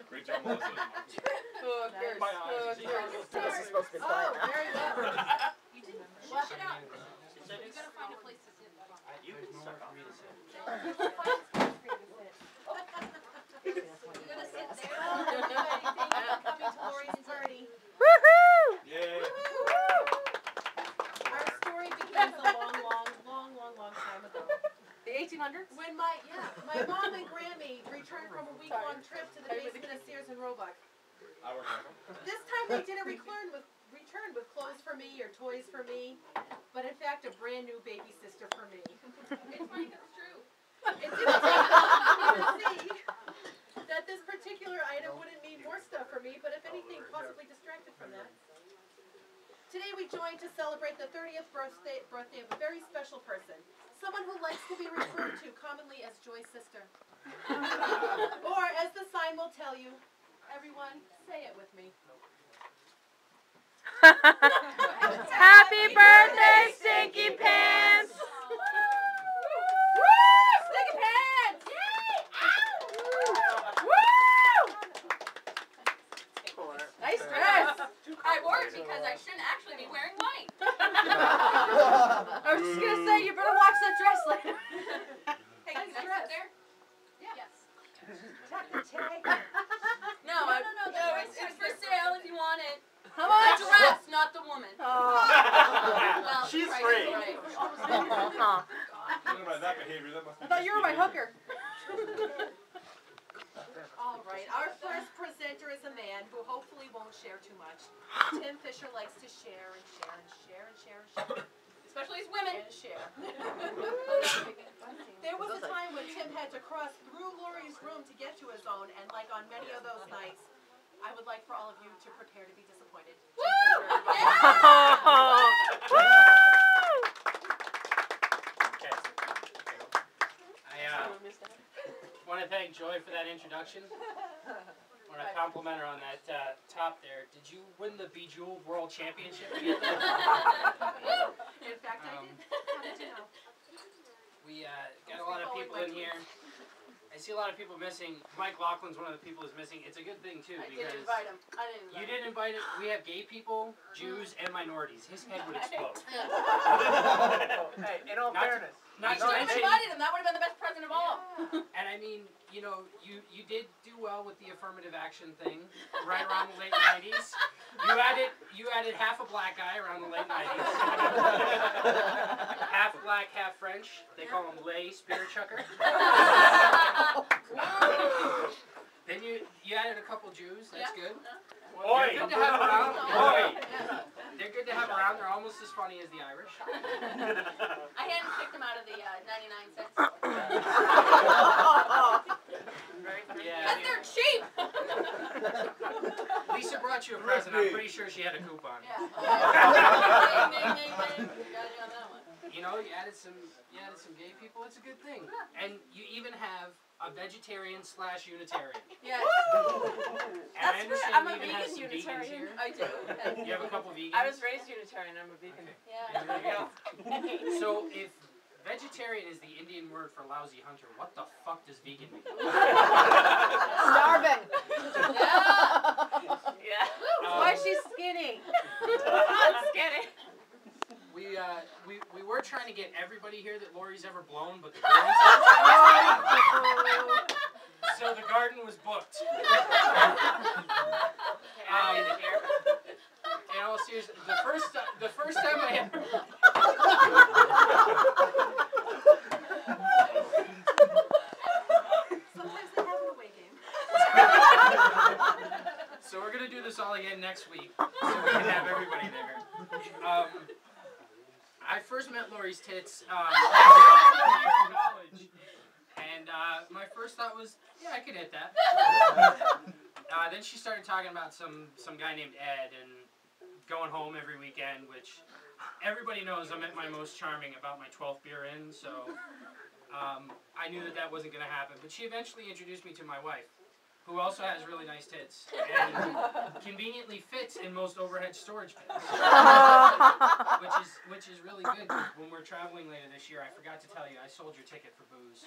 Great job, Melissa. Hookers. My eyes. This is supposed to be quiet now. Very well. You didn't wash it out. You gotta find a place to sit. You can suck off. You gotta sit there. Coming to Lori's party. Yay. Our story begins a long time ago. The 1800s? When my mom and Grammy returned from a week-long trip to the basement of Sears and Roebuck. I work on This time they didn't return with clothes for me or toys for me, but in fact a brand new baby sister for me. It's funny 'cause it's true. It didn't take long to see that this particular item wouldn't mean more stuff for me, but if anything, possibly distracted from that. Today we join to celebrate the 30th birthday of a very special person. Someone who likes to be referred to commonly as Joy's sister. Or as the sign will tell you, everyone, say it with me. Happy birthday, Stinky Pants! Woo! Stinky Pants! Woo! Nice dress! I wore it because I shouldn't actually be wearing white. I was just gonna say, you better watch that dress later. Hey, Nice can I dress. sit there? Yeah. Yes. Tap the tag. No, it's for sale if you want it. How The much? dress, not the woman. Well, She's the price free. is right. Talking about that behavior, that must be I thought you were my hooker. All right, our first presenter is a man who hopefully won't share too much. Tim Fisher likes to share and share and share and share and share Especially as women. and share. There was a time when Tim had to cross through Lori's room to get to his own, and like on many of those nights, I would like for all of you to prepare to be disappointed. Tim Fisher, everybody. I want to thank Joy for that introduction. I want to compliment her on that top there. Did you win the Bejeweled World Championship to get that? In fact, I did. How did you know? We got a lot of people in here. I see a lot of people missing. Mike Laughlin's one of the people who's missing. It's a good thing, too, I because didn't invite him. I didn't invite you him. didn't invite it. We have gay people, Jews, and minorities. His head would explode. Hey, in all Not to- fairness, Not You to should have mention, invited him. That would have been the best present of all. and I mean, you know, you did do well with the affirmative action thing right around the late 90s. You added half a black guy around the late 90s. Half black, half French. They call him Lay Spear Chucker. Then you added a couple Jews. That's good. Oi! They're good to have around. Oi! They're good to have around. They're almost as funny as the Irish. I handpicked him out of the 99 cents. Yeah. Because they're cheap. Lisa brought you a present. I'm pretty sure she had a coupon. Yeah. Ding, ding, ding, ding. Got you on that one. You know, you added some gay people. It's a good thing. And you even have a vegetarian/Unitarian. Yes. And I understand I'm you a even have vegan some vegans Unitarian. here. I do. You have a couple vegans. I was raised Unitarian. I'm a vegan. Yeah. There you go. So if vegetarian is the Indian word for lousy hunter, what the fuck does vegan mean? Starving. Yeah. Yeah. Um, Why is she skinny? I'm skinny. We were trying to get everybody here that Lori's ever blown, but the so the garden was booked. In all seriousness, the first time I ever. Sometimes they have an away game. So we're gonna do this all again next week, so we can have everybody there. I first met Lori's tits in college, and my first thought was, yeah, I could hit that. Then she started talking about some guy named Ed and going home every weekend, which everybody knows I'm at my most charming about my 12th beer in, so I knew that wasn't going to happen. But she eventually introduced me to my wife, who also has really nice tits and conveniently fits in most overhead storage bins, which is really good. When we're traveling later this year, I forgot to tell you, I sold your ticket for booze.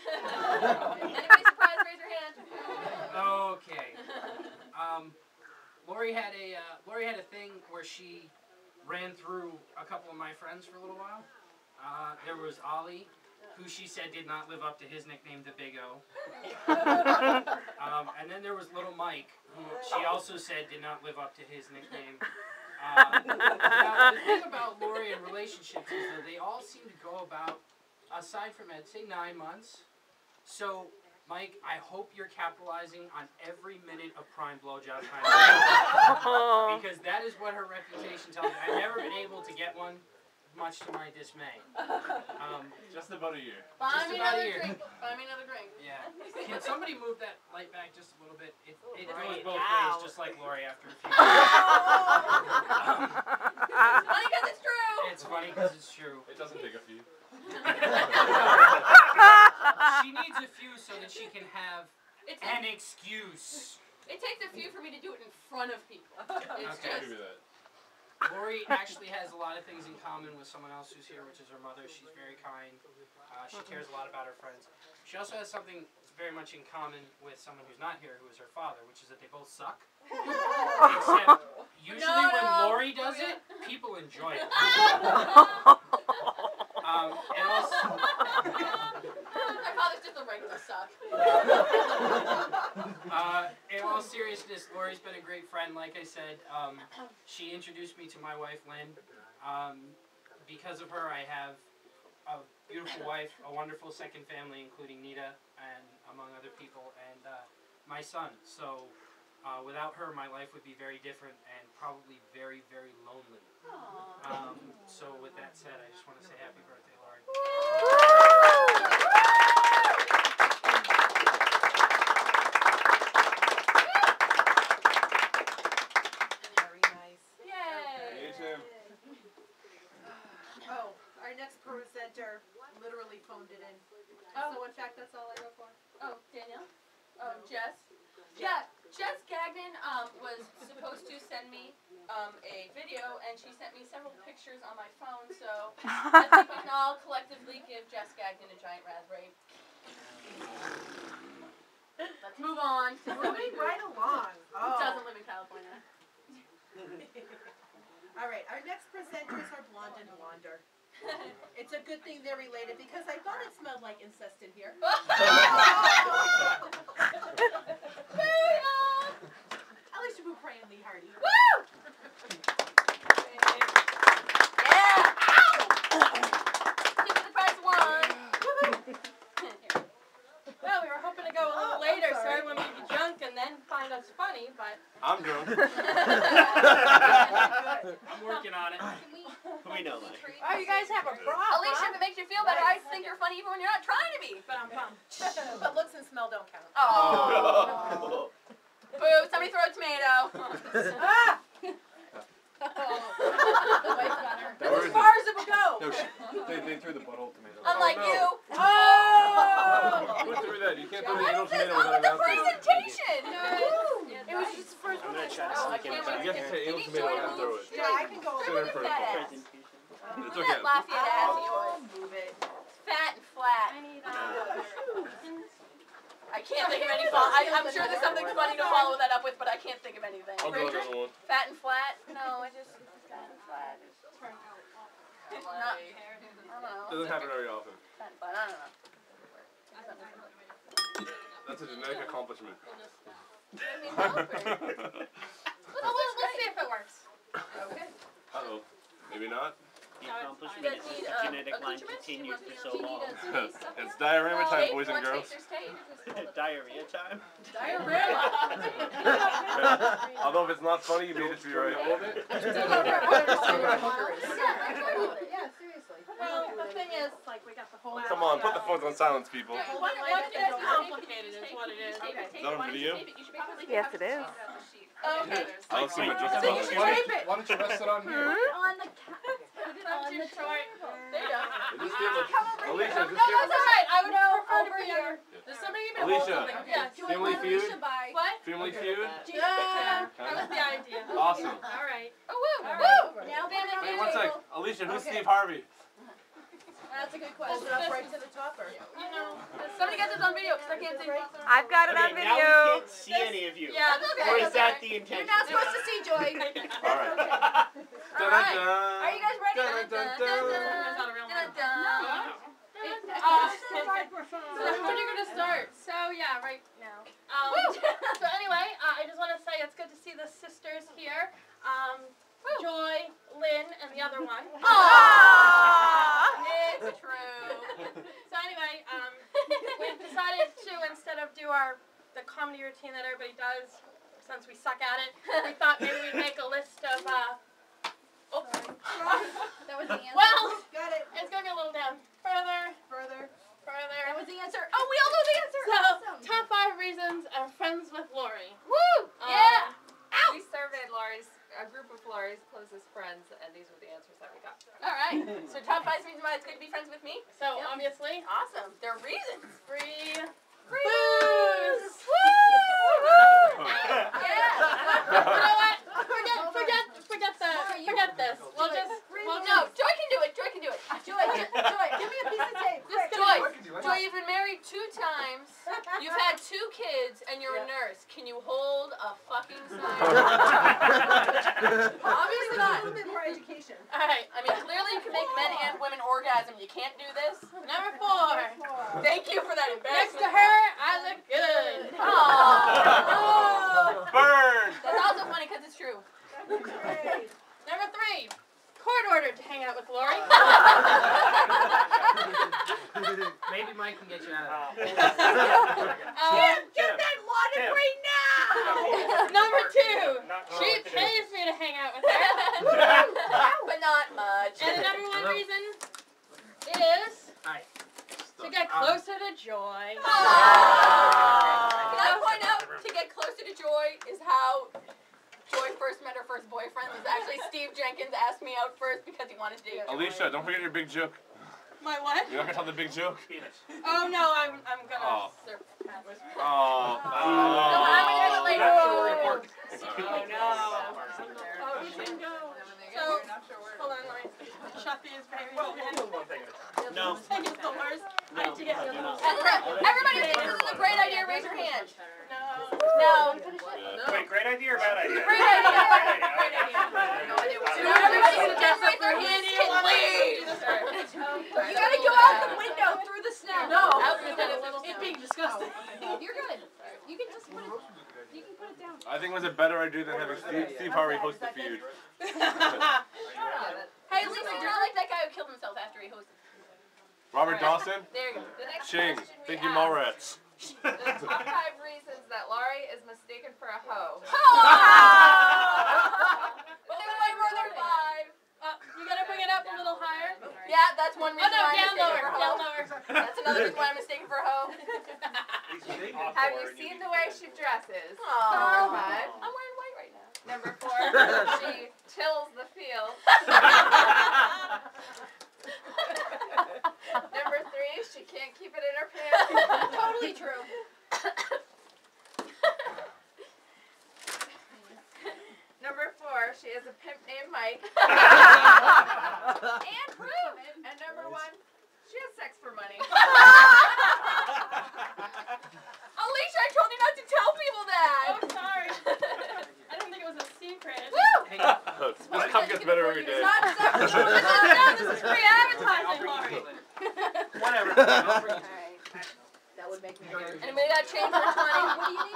Anybody surprised? Raise your hand. Lori had a thing where she ran through a couple of my friends for a little while. There was Ollie, who she said did not live up to his nickname, the Big O. And then there was little Mike, who she also said did not live up to his nickname. Now, the thing about Lori and relationships is that they all seem to go about, aside from Ed, say 9 months. So, Mike, I hope you're capitalizing on every minute of prime blowjob time. Because that is what her reputation tells me. I've never been able to get one, much to my dismay. Just about a year. Buy Just me about a another year. drink. Buy me another drink. Yeah. Can somebody move that light back just a little bit? It Right. goes both Ow. ways, just like Lori after a few Funny 'cause it's true. It's funny because it's true. It doesn't take a few. She needs a few so that she can have It's an excuse. It takes a few for me to do it in front of people. It's Okay. I'll just. give you that. Lori actually has a lot of things in common with someone else who's here, which is her mother. She's very kind. She cares a lot about her friends. She also has something that's very much in common with someone who's not here, who is her father, which is that they both suck. Except usually when Lori does it, people enjoy it. And also, My father's just a regular suck. in all seriousness, Lori's been a great friend. Like I said, she introduced me to my wife, Lynn. Because of her, I have a beautiful wife, a wonderful second family, including Nita, and among other people, and my son. So without her, my life would be very different and probably very, very lonely. So with that said, I just want to say happy birthday, Lori. Very nice. Yay. Me too. Oh, our next presenter literally phoned it in. Oh. So in fact, that's all I wrote for. Oh, Danielle? Oh, Jess? Yeah, Jess Gagnon was supposed to send me a video, and she sent me several pictures on my phone, so I think we can all collectively give Jess Gagnon a giant raspberry. Let's move on to somebody Moving who right along. doesn't live in California. All right, our next presenters are Blonde and Blonder. It's a good thing they're related because I thought it smelled like incest in here. At least you move Ray and Lee Hardy. Woo! Yeah! Keep the price one. Well, we were hoping to go a little later so everyone would be drunk and then find us funny, but I'm drunk. I'm working on it. We know that. oh, you guys have a bra, Alicia, if it makes you feel better, I think you're funny even when you're not trying to be. but I'm bummed. But looks and smell don't count. Oh. Boo, somebody throw a tomato. Ah! That As far as it will go. No, they threw the butthole tomato. Unlike no. you. Oh! Who threw that? You can't throw Why the is anal this tomato all without with the an ounce. presentation? It was just the first I'm one I gonna try to saw. I sneak can't in wait You to have to hear. say anal Can you tomato join and me? throw it. Yeah, I can go Sit over in for Look at it. that ass. Presentation. It's Look okay. at that Lafayette ass of yours. Move it. Fat and flat. I need I can't think of any I'm sure there's something funny to follow that up with, but I can't think of anything. I'll do another one. Fat and flat? No, I just fat and flat. It's not, I don't know. Doesn't happen very often. Fat and flat. I don't know. That's a genetic accomplishment. Let's see if it works. Okay. Uh-oh. Maybe not. The accomplishment Does is need, the genetic line accoutrements? continued for so Do you need long. a- It's diarrhea time, boys and girls. Diarrhea time? Diarrhea. Although if it's not funny, you made it to your right. Hold it. Yeah, seriously. Well, the thing is, like, we got the whole. Come on, put the phones on silence, people. What is complicated is what it is. Okay. Is that on video? Yes, it is. Okay. I'll see what just So you should tape it. Why don't you rest it on here? On the on the chart. There you go. Is this the Alicia, is No, this that's alright. I would prefer to over be here. Does somebody even hold Alicia, something? Yeah. Family Feud? What? Family Feud? Yeah, that was the idea. Awesome. All right. Oh, woo! All Woo! right. Now family Wait, feud. one sec. Alicia, who's Okay. Steve Harvey? That's a good Hold question. it up right to the top, or? You know, somebody get this on video because I can't see. I've got it on Okay, now we video. can't see any of you. Yeah, that's okay. Or is that's that okay. the You're intention. not supposed to see Joy. All right. All right. Are you guys ready? Dun, dun, dun, That's not a real Dun, one. dun. So when are you gonna start? So yeah, right now. So anyway, I just want to say it's good to see the sisters here. Joy, Lynn, and the other one. It's true. So anyway, we've decided to, instead of do the comedy routine that everybody does, since we suck at it, we thought maybe we'd make a list of That was the answer. well, Got it. it's going a little down further. That was the answer. Oh, we all know the answer. So, Awesome. top 5 reasons I'm friends with Lori. Woo! Yeah. We surveyed a group of Laurie's closest friends, and these were the answers that we got. All right. So top 5 reasons why it's good to be friends with me. So, obviously, Awesome. There are reasons. free Free booze. Woo! Yeah. Yeah. You know what? Forget this. We'll No, Joy can do it. Joy can do it. Joy, give me a piece of tape. Quick. Joy, I can do it. Joy, you've been married 2 times. You've had 2 kids, and you're a nurse. Can you hold a fucking sign? Obviously, a little bit more education. All right. I mean, clearly you can make men and women orgasm. You can't do this. Number 4. Thank you for that Next embarrassment. to her, I look good. Aww. Burn. That's also funny because it's true. Great. Number 3. Court ordered to hang out with Lori. Maybe Mike can get you out of that. Get that law degree now. Number 2. She pays me to hang out with her. But not much. And the number 1 reason is Hi. to get closer to Joy. Can I point out, to get closer to Joy is how Joy first met her first boyfriend. It was actually Steve Jenkins asked me out first because he wanted to date Joy. Alicia, don't forget your big joke. My what? You're not gonna tell the big joke? Oh no, I'm gonna Oh. surpass it. Oh. No, I'm gonna do it later. Oh no. Oh, you can go. So, hold on, let me shut these babies in. No. Take it the worst idea. Everybody thinks this is a great idea. Raise your hand. No. No. Wait, great idea or bad idea? Great idea. Great idea. So everybody who just raise their hands can leave. You gotta go out the window through the snow. No. It's being disgusting. You're good. You can just put it. You can put it down. I think it was a better idea than having Steve Harvey host the feud. Hey, at least you're not like that guy who killed himself after he hosted. Robert Dawson? There you go. The next Shing. question we Thank you, asked, Mallrats. the top 5 reasons that Laurie is mistaken for a hoe. Well, there might were there 5. You gotta bring it up a little higher. Yeah, that's one Oh reason no, why I'm down mistaken lower, for a down hoe. lower. That's another reason why I'm mistaken for a hoe. Have you seen the way she dresses? Aww. Number 5. I'm wearing white right now. Number 4, she tills the field. Number 3, she can't keep it in her pants. Totally true. Number 4, she has a pimp named Mike. And prove it. And number 1, she has sex for money. Alicia, I told you not to tell people that. Oh, sorry. I didn't think it was a secret. Woo! Hey, This cup gets better every day. Not sex. This is free advertising, Lori. Whatever. Alright. That would make me. Anybody got change for 20? What do you need?